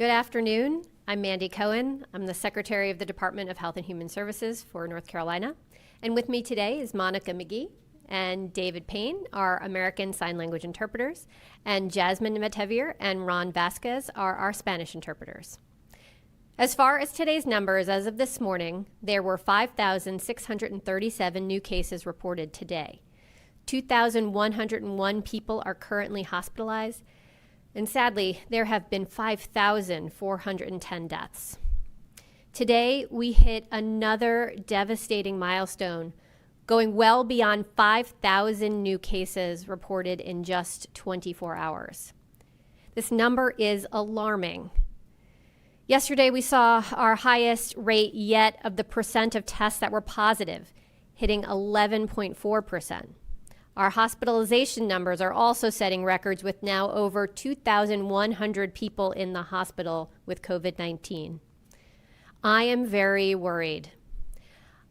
Good afternoon. I'm Mandy Cohen. I'm the Secretary of the Department of Health and Human Services for North Carolina. And with me today is Monica McGee and David Payne, our American Sign Language interpreters, and Jasmine Metavier and Ron Vasquez are our Spanish interpreters. As far as today's numbers, as of this morning, there were 5,637 new cases reported today. 2,101 people are currently hospitalized, and sadly, there have been 5,410 deaths. Today, we hit another devastating milestone, going well beyond 5,000 new cases reported in just 24 hours. This number is alarming. Yesterday, we saw our highest rate yet of the percent of tests that were positive, hitting 11.4%. Our hospitalization numbers are also setting records with now over 2,100 people in the hospital with COVID-19. I am very worried.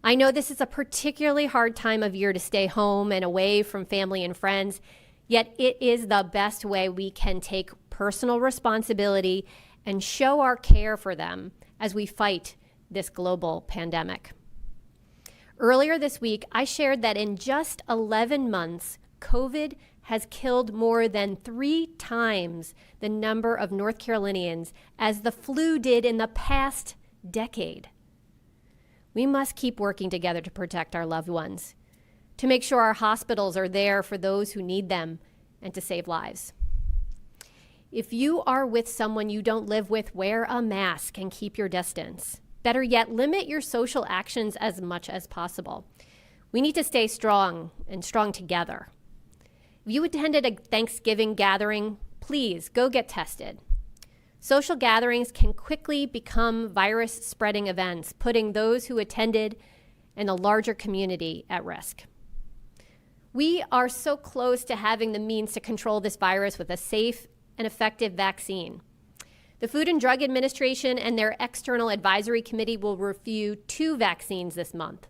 I know this is a particularly hard time of year to stay home and away from family and friends, yet it is the best way we can take personal responsibility and show our care for them as we fight this global pandemic. Earlier this week, I shared that in just 11 months, COVID has killed more than 3 times the number of North Carolinians as the flu did in the past decade. We must keep working together to protect our loved ones, to make sure our hospitals are there for those who need them, and to save lives. If you are with someone you don't live with, wear a mask and keep your distance. Better yet, limit your social actions as much as possible. We need to stay strong and strong together. If you attended a Thanksgiving gathering, please go get tested. Social gatherings can quickly become virus-spreading events, putting those who attended and the larger community at risk. We are so close to having the means to control this virus with a safe and effective vaccine. The Food and Drug Administration and their External Advisory Committee will review 2 vaccines this month.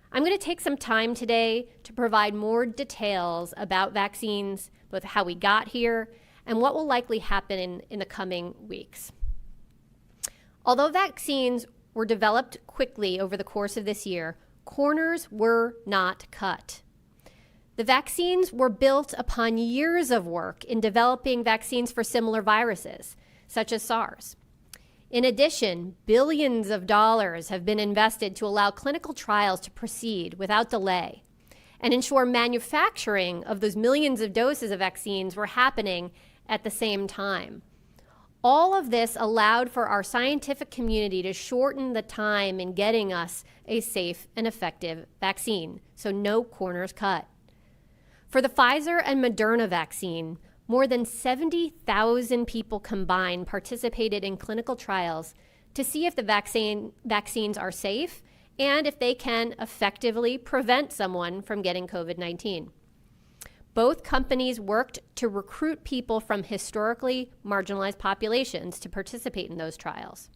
I'm going to take some time today to provide more details about vaccines, both how we got here and what will likely happen in the coming weeks. Although vaccines were developed quickly over the course of this year, corners were not cut. The vaccines were built upon years of work in developing vaccines for similar viruses, such as SARS. In addition, billions of dollars have been invested to allow clinical trials to proceed without delay and ensure manufacturing of those millions of doses of vaccines were happening at the same time. All of this allowed for our scientific community to shorten the time in getting us a safe and effective vaccine, so no corners cut. For the Pfizer and Moderna vaccine, more than 70,000 people combined participated in clinical trials to see if the vaccines are safe and if they can effectively prevent someone from getting COVID-19. Both companies worked to recruit people from historically marginalized populations to participate in those trials.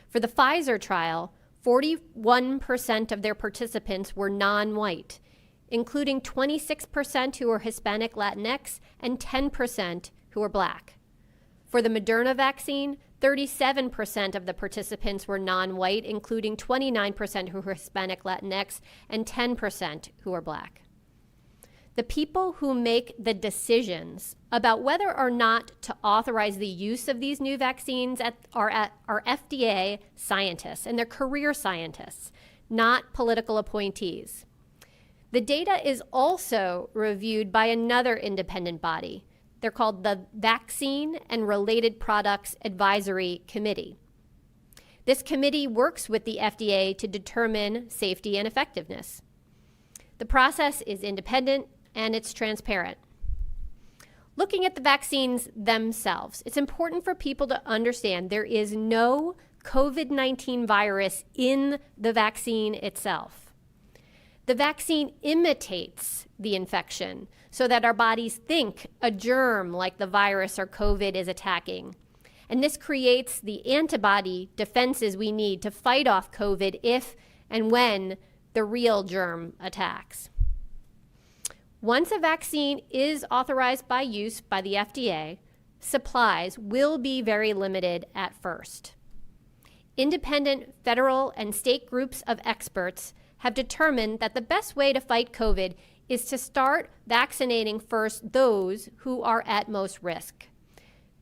For the Pfizer trial, 41% of their participants were non-white, including 26% who were Hispanic Latinx and 10% who were Black. For the Moderna vaccine, 37% of the participants were non-white, including 29% who were Hispanic Latinx and 10% who were Black. The people who make the decisions about whether or not to authorize the use of these new vaccines are FDA scientists, and they're career scientists, not political appointees. The data is also reviewed by another independent body. They're called the Vaccine and Related Products Advisory Committee. This committee works with the FDA to determine safety and effectiveness. The process is independent and it's transparent. Looking at the vaccines themselves, it's important for people to understand there is no COVID-19 virus in the vaccine itself. The vaccine imitates the infection so that our bodies think a germ like the virus or COVID is attacking. And this creates the antibody defenses we need to fight off COVID if and when the real germ attacks. Once a vaccine is authorized by use by the FDA, supplies will be very limited at first. Independent federal and state groups of experts have determined that the best way to fight COVID is to start vaccinating first those who are at most risk.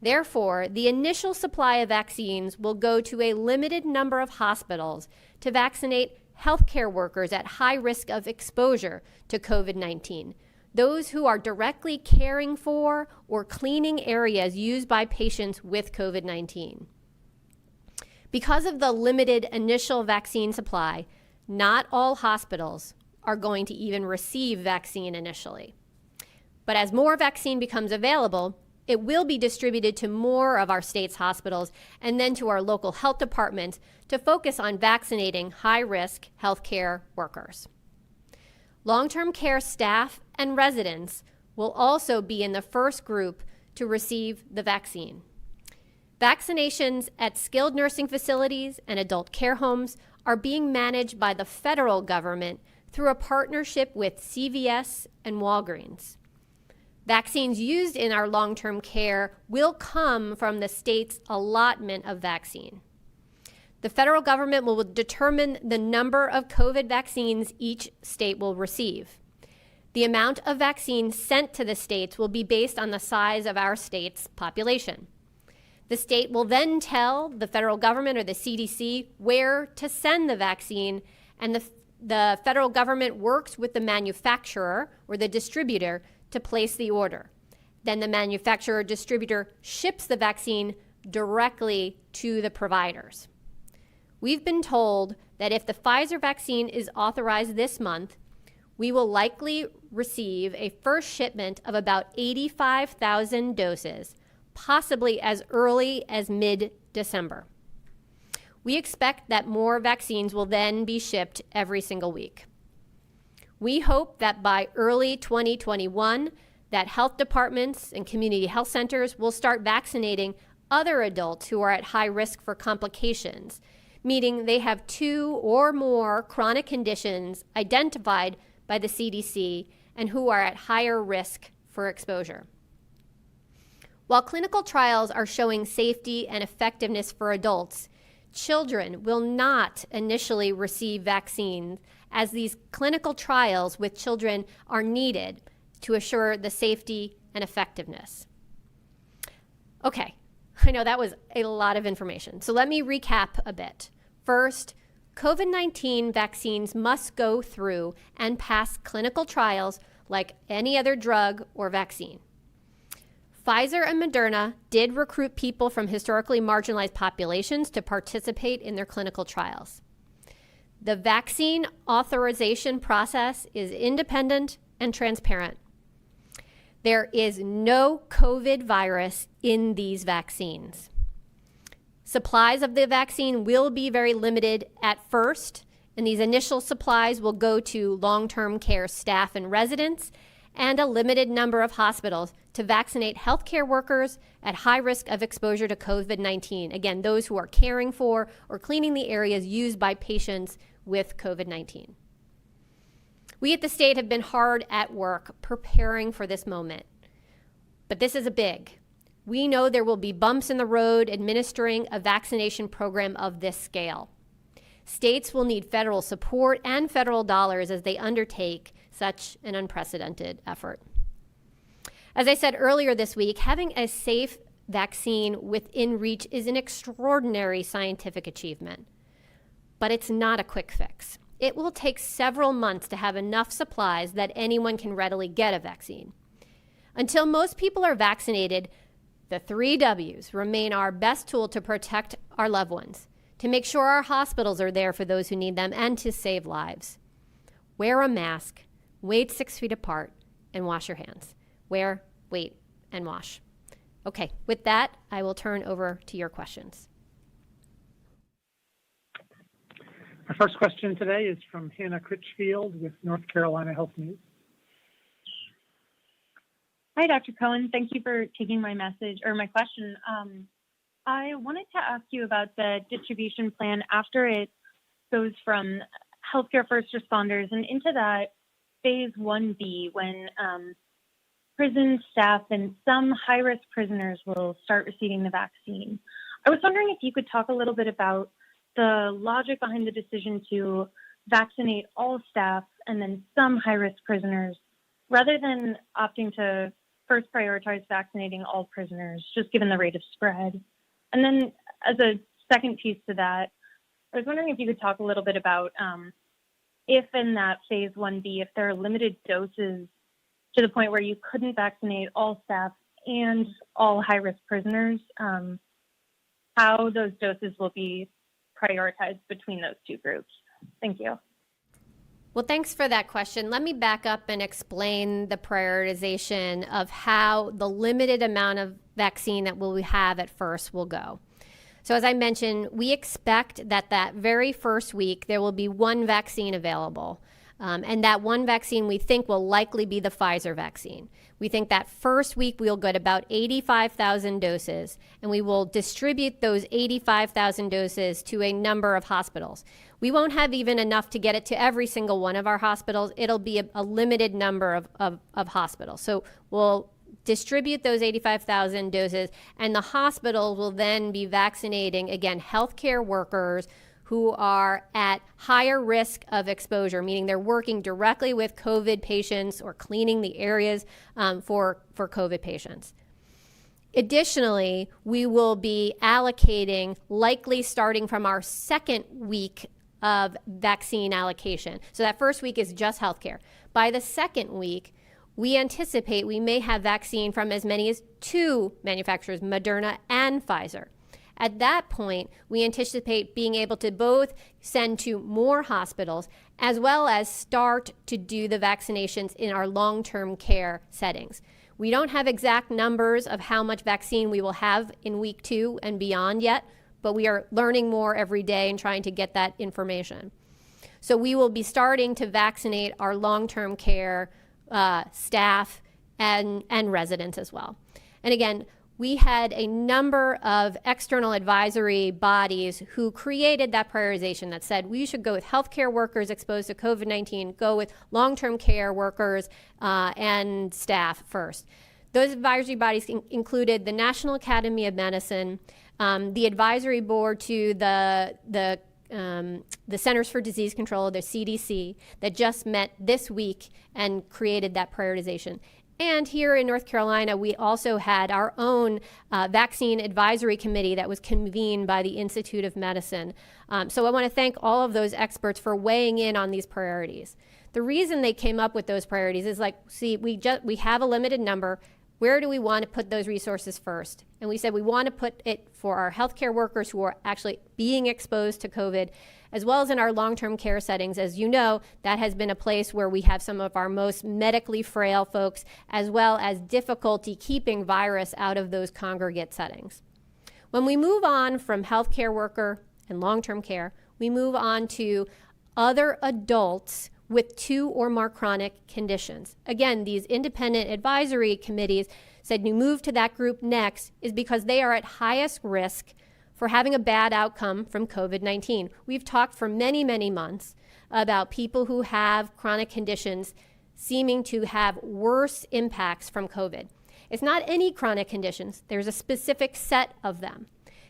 Therefore, the initial supply of vaccines will go to a limited number of hospitals to vaccinate healthcare workers at high risk of exposure to COVID-19, those who are directly caring for or cleaning areas used by patients with COVID-19. Because of the limited initial vaccine supply, not all hospitals are going to even receive vaccine initially. But as more vaccine becomes available, it will be distributed to more of our state's hospitals and then to our local health departments to focus on vaccinating high-risk healthcare workers. Long-term care staff and residents will also be in the first group to receive the vaccine. Vaccinations at skilled nursing facilities and adult care homes are being managed by the federal government through a partnership with CVS and Walgreens. Vaccines used in our long-term care will come from the state's allotment of vaccine. The federal government will determine the number of COVID vaccines each state will receive. The amount of vaccine sent to the states will be based on the size of our state's population. The state will then tell the federal government or the CDC where to send the vaccine, and the federal government works with the manufacturer or the distributor to place the order. Then the manufacturer or distributor ships the vaccine directly to the providers. We've been told that if the Pfizer vaccine is authorized this month, we will likely receive a first shipment of about 85,000 doses, possibly as early as mid-December. We expect that more vaccines will then be shipped every single week. We hope that by early 2021, that health departments and community health centers will start vaccinating other adults who are at high risk for complications, meaning they have 2 or more chronic conditions identified by the CDC and who are at higher risk for exposure. While clinical trials are showing safety and effectiveness for adults, children will not initially receive vaccines, as these clinical trials with children are needed to assure the safety and effectiveness. Okay, I know that was a lot of information, so let me recap a bit. First, COVID-19 vaccines must go through and pass clinical trials like any other drug or vaccine. Pfizer and Moderna did recruit people from historically marginalized populations to participate in their clinical trials. The vaccine authorization process is independent and transparent. There is no COVID virus in these vaccines. Supplies of the vaccine will be very limited at first, and these initial supplies will go to long-term care staff and residents and a limited number of hospitals to vaccinate healthcare workers at high risk of exposure to COVID-19. Again, those who are caring for or cleaning the areas used by patients with COVID-19. We at the state have been hard at work preparing for this moment, but this is a big. We know there will be bumps in the road administering a vaccination program of this scale. States will need federal support and federal dollars as they undertake such an unprecedented effort. As I said earlier this week, having a safe vaccine within reach is an extraordinary scientific achievement, but it's not a quick fix. It will take several months to have enough supplies that anyone can readily get a vaccine. Until most people are vaccinated, the 3 W's remain our best tool to protect our loved ones, to make sure our hospitals are there for those who need them, and to save lives. Wear a mask, wait 6 feet apart, and wash your hands. Wear, wait, and wash. Okay, with that, I will turn over to your questions. Our first question today is from Hannah Critchfield with North Carolina Health News. Hi, Dr. Cohen. Thank you for taking my message or my question. I wanted to ask you about the distribution plan after it goes from healthcare first responders and into that phase 1B when prison staff and some high-risk prisoners will start receiving the vaccine. I was wondering if you could talk a little bit about the logic behind the decision to vaccinate all staff and then some high-risk prisoners, rather than opting to first prioritize vaccinating all prisoners, just given the rate of spread. And then as a second piece to that, I was wondering if you could talk a little bit about if in that phase 1B, if there are limited doses to the point where you couldn't vaccinate all staff and all high-risk prisoners, how those doses will be prioritized between those two groups. Thank you. Well, thanks for that question. Let me back up and explain the prioritization of how the limited amount of vaccine that we have at first will go. So as I mentioned, we expect that very first week there will be one vaccine available. And that one vaccine we think will likely be the Pfizer vaccine. We think that first week we'll get about 85,000 doses, and we will distribute those 85,000 doses to a number of hospitals. We won't have even enough to get it to every single one of our hospitals. It'll be a limited number of hospitals. So we'll distribute those 85,000 doses, and the hospital will then be vaccinating, again, healthcare workers who are at higher risk of exposure, meaning they're working directly with COVID patients or cleaning the areas for COVID patients. Additionally, we will be allocating, likely starting from our second week of vaccine allocation. So that first week is just healthcare. By the second week, we anticipate we may have vaccine from as many as 2 manufacturers, Moderna and Pfizer. At that point, we anticipate being able to both send to more hospitals as well as start to do the vaccinations in our long-term care settings. We don't have exact numbers of how much vaccine we will have in week 2 and beyond yet, but we are learning more every day and trying to get that information. So we will be starting to vaccinate our long-term care staff and residents as well. And again, we had a number of external advisory bodies who created that prioritization that said we should go with healthcare workers exposed to COVID-19, go with long-term care workers and staff first. Those advisory bodies included the National Academy of Medicine, the advisory board to the Centers for Disease Control, the CDC, that just met this week and created that prioritization. And here in North Carolina, we also had our own vaccine advisory committee that was convened by the Institute of Medicine. So I want to thank all of those experts for weighing in on these priorities. The reason they came up with those priorities is we have a limited number. Where do we want to put those resources first? And we said we want to put it for our healthcare workers who are actually being exposed to COVID, as well as in our long-term care settings. As you know, that has been a place where we have some of our most medically frail folks, as well as difficulty keeping virus out of those congregate settings. When we move on from healthcare worker and long-term care, we move on to other adults with 2 or more chronic conditions. Again, these independent advisory committees said you move to that group next is because they are at highest risk for having a bad outcome from COVID-19. We've talked for many, many months about people who have chronic conditions seeming to have worse impacts from COVID. It's not any chronic conditions. There's a specific set of them.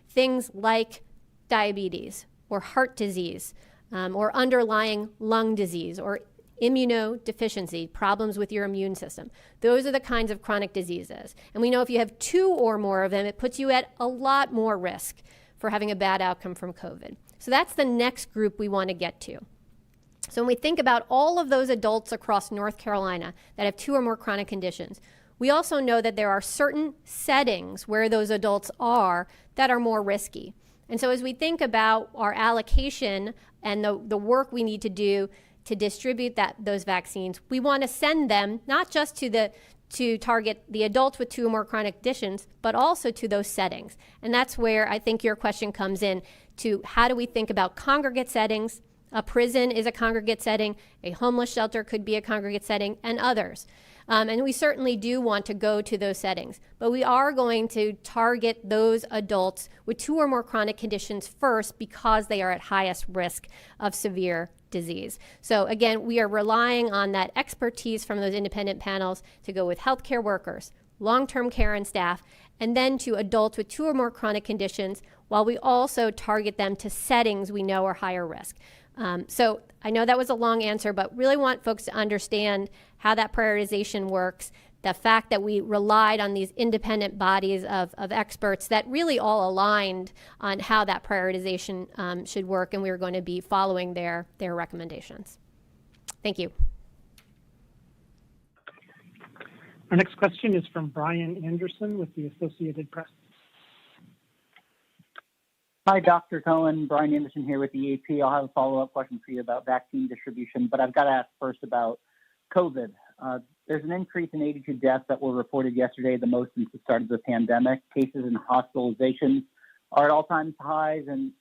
Things like diabetes or heart disease, or underlying lung disease or immunodeficiency, problems with your immune system. Those are the kinds of chronic diseases. And we know if you have 2 or more of them, it puts you at a lot more risk for having a bad outcome from COVID. So that's the next group we want to get to. So when we think about all of those adults across North Carolina that have 2 or more chronic conditions, we also know that there are certain settings where those adults are that are more risky. And so as we think about our allocation and the work we need to do to distribute those vaccines, we want to send them not just to target the adults with 2 or more chronic conditions, but also to those settings. And that's where I think your question comes in to how do we think about congregate settings? A prison is a congregate setting, a homeless shelter could be a congregate setting, and others. And we certainly do want to go to those settings, but we are going to target those adults with 2 or more chronic conditions first because they are at highest risk of severe disease. So again, we are relying on that expertise from those independent panels to go with healthcare workers, long-term care and staff, and then to adults with 2 or more chronic conditions, while we also target them to settings we know are higher risk. So I know that was a long answer, but really want folks to understand how that prioritization works, the fact that we relied on these independent bodies of experts that really all aligned on how that prioritization should work, and we were going to be following their recommendations. Thank you. Our next question is from Brian Anderson with the Associated Press. Hi, Dr. Cohen. Brian Anderson here with the AP. I'll have a follow-up question for you about vaccine distribution, but I've got to ask first about COVID. There's an increase in 82 deaths that were reported yesterday, the most since the start of the pandemic. Cases and hospitalizations are at all-time highs, and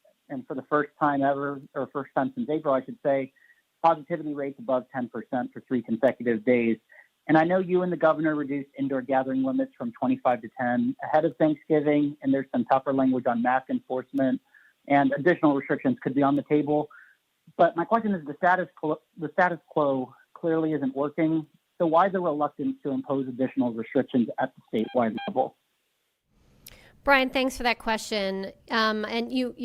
for the first time ever, or first time since April, I should say, positivity rates above 10% for 3 consecutive days. And I know you and the governor reduced indoor gathering limits from 25 to 10 ahead of Thanksgiving, and there's some tougher language on mask enforcement, and additional restrictions could be on the table. But my question is, the status quo clearly isn't working. So why the reluctance to impose additional restrictions at the statewide level? Brian, thanks for that question. And you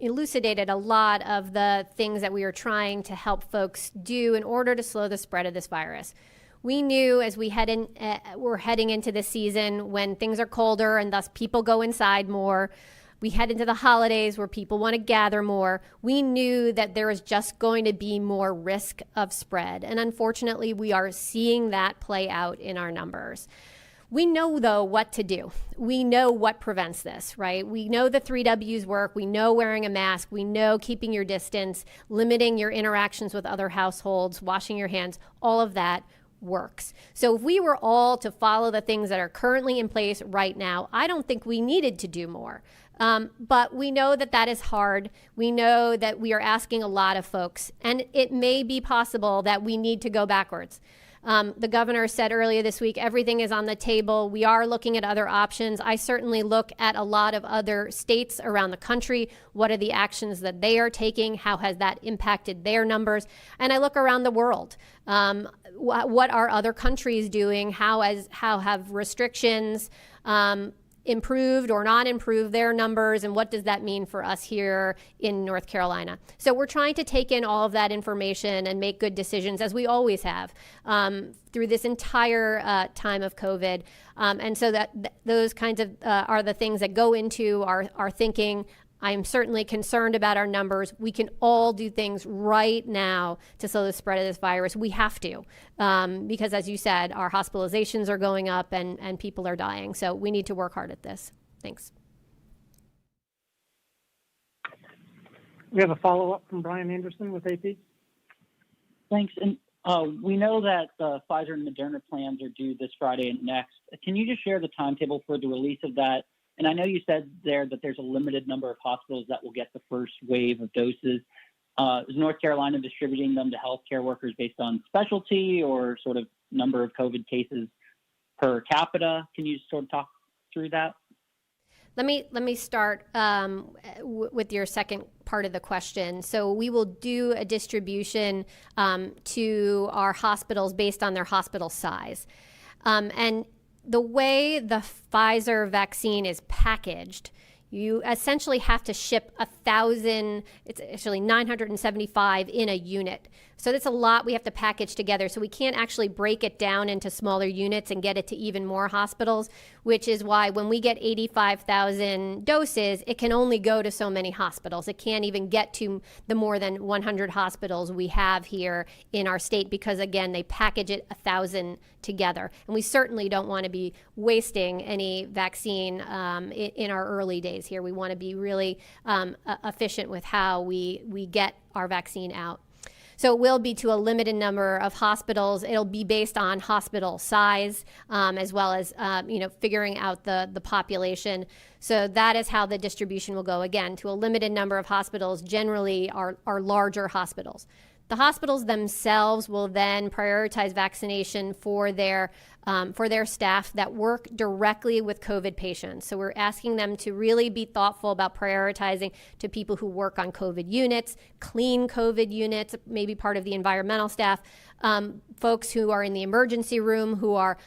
elucidated a lot of the things that we are trying to help folks do in order to slow the spread of this virus. We knew as we're heading into the season when things are colder and thus people go inside more, we head into the holidays where people want to gather more. We knew that there was just going to be more risk of spread. And unfortunately, we are seeing that play out in our numbers. We know, though, what to do. We know what prevents this, right? We know the 3 W's work. We know wearing a mask. We know keeping your distance, limiting your interactions with other households, washing your hands, all of that works. So if we were all to follow the things that are currently in place right now, I don't think we needed to do more. But we know that that is hard. We know that we are asking a lot of folks, and it may be possible that we need to go backwards. The governor said earlier this week, everything is on the table. We are looking at other options. I certainly look at a lot of other states around the country. What are the actions that they are taking? How has that impacted their numbers? And I look around the world. What are other countries doing? How have restrictions improved or not improved their numbers, and what does that mean for us here in North Carolina? So we're trying to take in all of that information and make good decisions, as we always have through this entire time of COVID. And so those kinds of are the things that go into our thinking. I am certainly concerned about our numbers. We can all do things right now to slow the spread of this virus. We have to, because as you said, our hospitalizations are going up and people are dying. So we need to work hard at this. Thanks. We have a follow-up from Brian Anderson with AP. Thanks. And we know that the Pfizer and Moderna plans are due this Friday and next. Can you just share the timetable for the release of that? And I know you said there that there's a limited number of hospitals that will get the first wave of doses. Is North Carolina distributing them to healthcare workers based on specialty or sort of number of COVID cases per capita? Can you sort of talk through that? Let me start with your second part of the question. So we will do a distribution to our hospitals based on their hospital size. And the way the Pfizer vaccine is packaged, you essentially have to ship 1,000, it's actually 975 in a unit. So that's a lot we have to package together. So we can't actually break it down into smaller units and get it to even more hospitals, which is why when we get 85,000 doses, it can only go to so many hospitals. It can't even get to the more than 100 hospitals we have here in our state because, again, they package it 1,000 together. And we certainly don't want to be wasting any vaccine in our early days here. We want to be really efficient with how we get our vaccine out. So it will be to a limited number of hospitals. It'll be based on hospital size, as well as figuring out the population. So that is how the distribution will go. Again, to a limited number of hospitals, generally are larger hospitals. The hospitals themselves will then prioritize vaccination for their staff that work directly with COVID patients. So we're asking them to really be thoughtful about prioritizing to people who work on COVID units, clean COVID units, maybe part of the environmental staff, folks who are in the emergency room, who are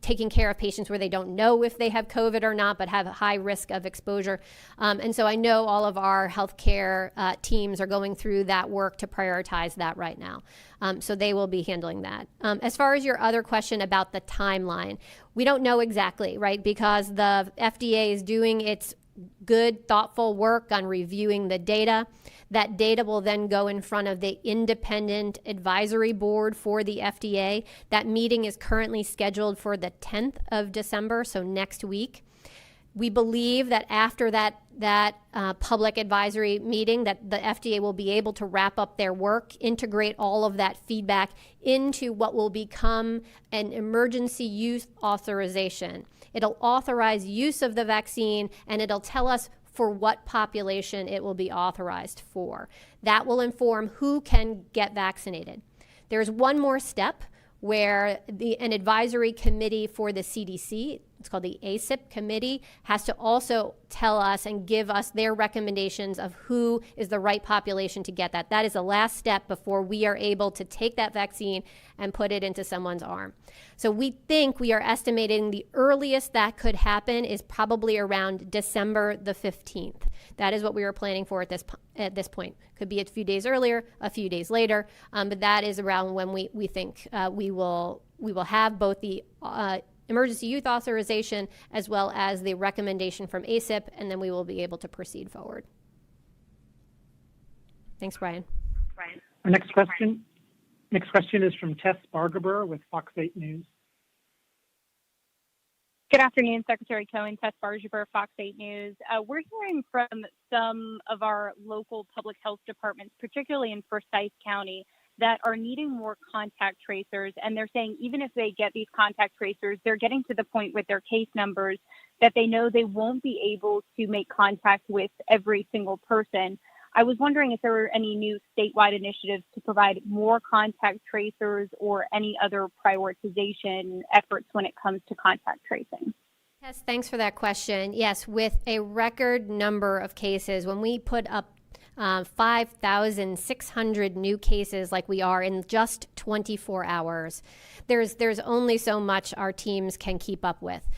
taking care of patients where they don't know if they have COVID or not, but have a high risk of exposure. And so I know all of our healthcare teams are going through that work to prioritize that right now. So they will be handling that. As far as your other question about the timeline, we don't know exactly, right? Because the FDA is doing its good, thoughtful work on reviewing the data. That data will then go in front of the independent advisory board for the FDA. That meeting is currently scheduled for the 10th of December, so next week. We believe that after that public advisory meeting, that the FDA will be able to wrap up their work, integrate all of that feedback into what will become an emergency use authorization. It'll authorize use of the vaccine, and it'll tell us for what population it will be authorized for. That will inform who can get vaccinated. There's one more step where an advisory committee for the CDC, it's called the ACIP committee, has to also tell us and give us their recommendations of who is the right population to get that. That is the last step before we are able to take that vaccine and put it into someone's arm. So we are estimating the earliest that could happen is probably around December the 15th. That is what we were planning for at this point. Could be a few days earlier, a few days later, but that is around when we think we will have both the emergency use authorization as well as the recommendation from ACIP, and then we will be able to proceed forward. Thanks, Brian. Our next question is from Tess Bargeber with Fox 8 News. Good afternoon, Secretary Cohen. Tess Bargeber, Fox 8 News. We're hearing from some of our local public health departments, particularly in Forsyth County, that are needing more contact tracers. And they're saying even if they get these contact tracers, they're getting to the point with their case numbers that they know they won't be able to make contact with every single person. I was wondering if there were any new statewide initiatives to provide more contact tracers or any other prioritization efforts when it comes to contact tracing. Yes, thanks for that question. Yes, with a record number of cases, when we put up 5,600 new cases like we are in just 24 hours, there's only so much our teams can keep up with.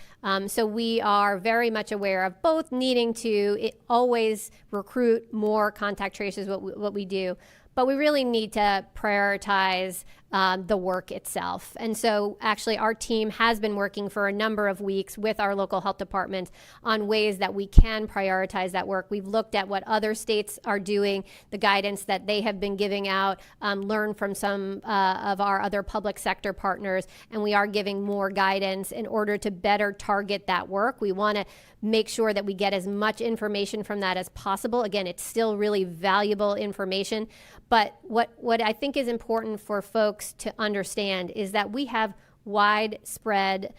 So we are very much aware of both needing to always recruit more contact tracers, what we do, but we really need to prioritize the work itself. And so actually our team has been working for a number of weeks with our local health departments on ways that we can prioritize that work. We've looked at what other states are doing, the guidance that they have been giving out, learned from some of our other public sector partners, and we are giving more guidance in order to better target that work. We want to make sure that we get as much information from that as possible. Again, it's still really valuable information, but what I think is important for folks to understand is that we have widespread,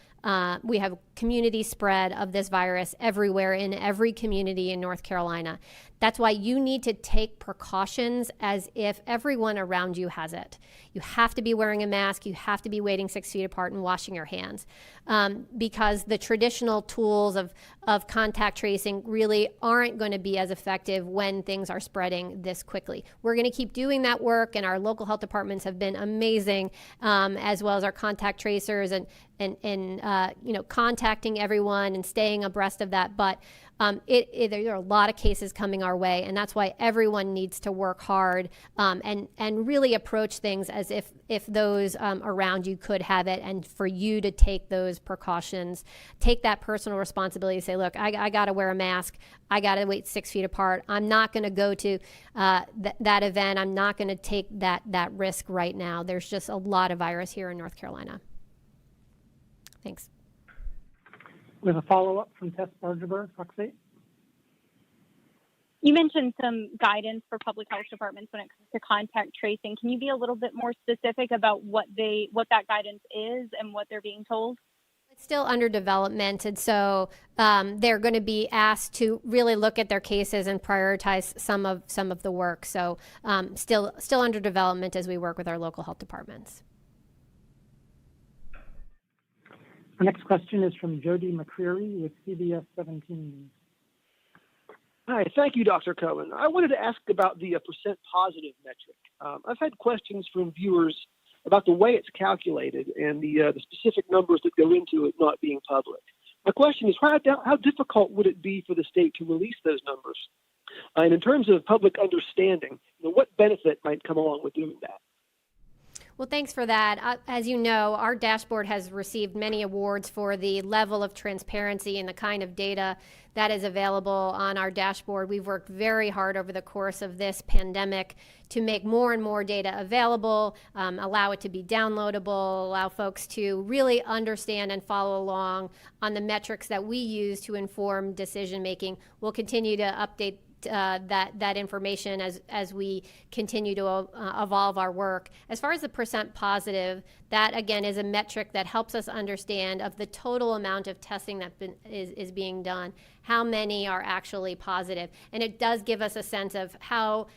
we have community spread of this virus everywhere in every community in North Carolina. That's why you need to take precautions as if everyone around you has it. You have to be wearing a mask. You have to be waiting 6 feet apart and washing your hands, because the traditional tools of contact tracing really aren't going to be as effective when things are spreading this quickly. We're going to keep doing that work, and our local health departments have been amazing, as well as our contact tracers and contacting everyone and staying abreast of that. But there are a lot of cases coming our way, and that's why everyone needs to work hard and really approach things as if those around you could have it, and for you to take those precautions, take that personal responsibility, say, look, I got to wear a mask. I got to wait 6 feet apart. I'm not going to go to that event. I'm not going to take that risk right now. There's just a lot of virus here in North Carolina. Thanks. We have a follow-up from Tess Bargeber, Fox 8. You mentioned some guidance for public health departments when it comes to contact tracing. Can you be a little bit more specific about what that guidance is and what they're being told? Still under development, and so they're going to be asked to really look at their cases and prioritize some of the work. So still under development as we work with our local health departments. Our next question is from Jody McCreary with CBS 17. Hi, thank you, Dr. Cohen. I wanted to ask about the percent positive metric. I've had questions from viewers about the way it's calculated and the specific numbers that go into it not being public. My question is, how difficult would it be for the state to release those numbers? And in terms of public understanding, what benefit might come along with doing that? Well, thanks for that. As you know, our dashboard has received many awards for the level of transparency and the kind of data that is available on our dashboard. We've worked very hard over the course of this pandemic to make more and more data available, allow it to be downloadable, allow folks to really understand and follow along on the metrics that we use to inform decision making. We'll continue to update that information as we continue to evolve our work. As far as the percent positive, that again is a metric that helps us understand of the total amount of testing that is being done, how many are actually positive. And it does give us a sense of how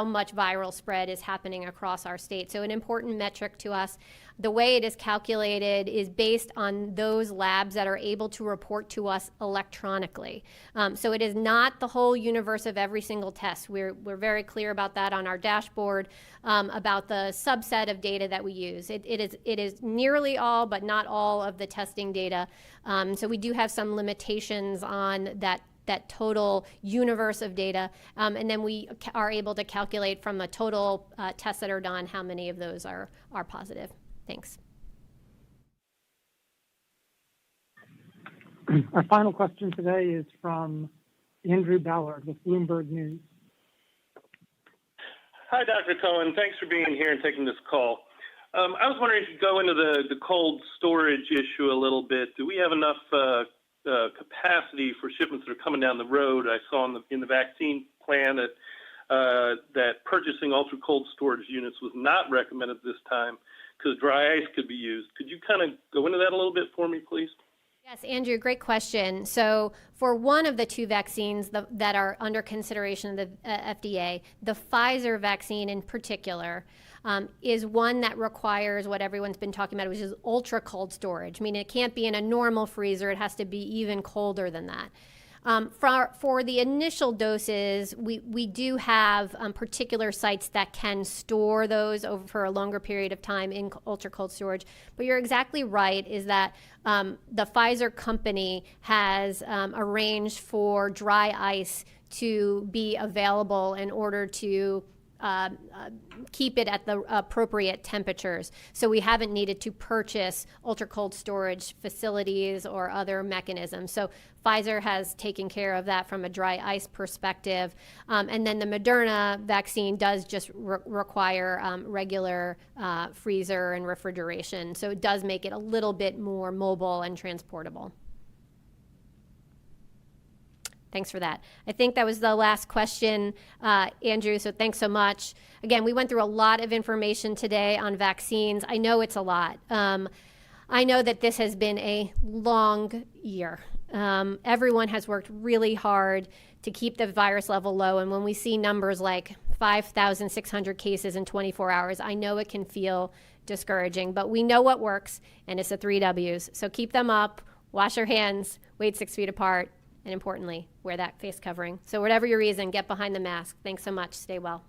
much viral spread is happening across our state. So an important metric to us. The way it is calculated is based on those labs that are able to report to us electronically. So it is not the whole universe of every single test. We're very clear about that on our dashboard, about the subset of data that we use. It is nearly all, but not all of the testing data. So we do have some limitations on that total universe of data, and then we are able to calculate from the total tests that are done how many of those are positive. Thanks. Our final question today is from Andrew Ballard with Bloomberg News. Hi, Dr. Cohen. Thanks for being here and taking this call. I was wondering if you could go into the cold storage issue a little bit. Do we have enough capacity for shipments that are coming down the road? I saw in the vaccine plan that purchasing ultra cold storage units was not recommended this time because dry ice could be used. Could you kind of go into that a little bit for me, please? Yes, Andrew, great question. So for one of the two vaccines that are under consideration of the FDA, the Pfizer vaccine in particular, is one that requires what everyone's been talking about, which is ultra cold storage. I mean, it can't be in a normal freezer. It has to be even colder than that. For the initial doses, we do have particular sites that can store those over for a longer period of time in ultra cold storage. But you're exactly right, is that the Pfizer company has arranged for dry ice to be available in order to keep it at the appropriate temperatures. So we haven't needed to purchase ultra cold storage facilities or other mechanisms. So Pfizer has taken care of that from a dry ice perspective. And then the Moderna vaccine does just require regular freezer and refrigeration. So it does make it a little bit more mobile and transportable. Thanks for that. I think that was the last question, Andrew, so thanks so much. Again, we went through a lot of information today on vaccines. I know it's a lot. I know that this has been a long year. Everyone has worked really hard to keep the virus level low, and when we see numbers like 5,600 cases in 24 hours, I know it can feel discouraging, but we know what works, and it's the 3 W's. So keep them up, wash your hands, wait 6 feet apart, and importantly, wear that face covering. So whatever your reason, get behind the mask. Thanks so much. Stay well.